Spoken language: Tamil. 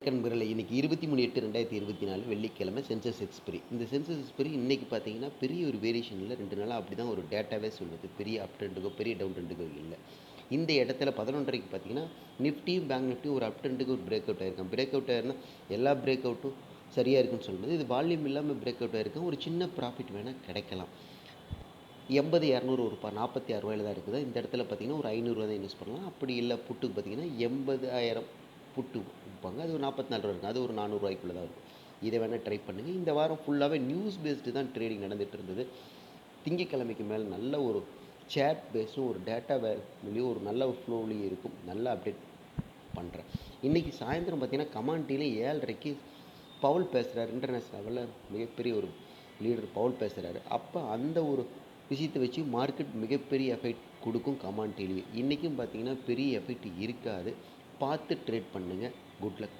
நண்பர்களே இன்னைக்கு 23/8/2024 வெள்ளிக்கிழமை சென்சஸ் எக்ஸ்பிரி. இந்த சென்சஸ் எக்ஸ்பிரி இன்னைக்கு பார்த்தீங்கன்னா, பெரிய ஒரு வேரியேஷன் இல்ல. 2 நாளா அப்படிதான் ஒரு டேட்டாவே சொல்லுது. பெரிய அப் ட்ரெண்டுக்கோ, பெரிய டவுன் ட்ரெண்டுக்கோ இல்ல. இந்த இடத்துல 11:30க்கு பார்த்தீங்கன்னா, நிஃப்டியும், பேங்க் நிஃப்டியும் ஒரு அப் ட்ரெண்டுக்கு ஒரு பிரேக் அவுட் ஆயிருக்கான். பிரேக் அவுட் ஆயிருந்தா எல்லா பிரேக் அவுட்டும் சரியா இருக்குன்னு சொல்ல முடியாது. இது வால்யூம் இல்லாம பிரேக் அவுட் ஆயிருக்கும். ஒரு சின்ன ப்ராஃபிட் வேணா கிடைக்கலாம். 80, 200 ஒரு ரூ. 46 தான் இருக்குது. இந்த இடத்துல பார்த்தீங்கன்னா, ஒரு ரூ. 500 தான் இன்வெஸ்ட் பண்ணலாம். அப்படி இல்ல புட்டுக்கு பார்த்தீங்கன்னா, 80,000 புட்டு விப்பாங்க. அது ஒரு ரூ. 44 இருக்கும். அது ஒரு ரூ. 400 தான் இருக்கும். இதை வேணா ட்ரை பண்ணுங்க. இந்த வாரம் ஃபுல்லாவே நியூஸ் பேஸ்டு தான் ட்ரேடிங் நடந்துட்டு இருந்தது. திங்கட்கிழமைக்கு மேல நல்ல ஒரு சேட் பேஸும், ஒரு டேட்டா வேல்யூயும் ஒரு நல்ல ஃப்ளோலயும் இருக்கும். நல்லா அப்டேட் பண்றேன். இன்னைக்கு சாயந்தரம் பார்த்தீங்கன்னா, கமாடிட்டில 7:30க்கு பவுல் பேசுறாரு. இன்டர்நேஷனல் லெவல்ல மிகப்பெரிய ஒரு லீடர் பவுல் பேசுறாரு. அப்ப அந்த ஒரு விஷயத்த வச்சு மார்க்கெட் மிகப்பெரிய எஃபெக்ட் குடுக்கும் கமாடிட்டிலயே. இன்னைக்கும் பார்த்தீங்கன்னா, பெரிய எஃபெக்ட் இருக்காது. பார்த்து ட்ரேட் பண்ணுங்க. Good luck.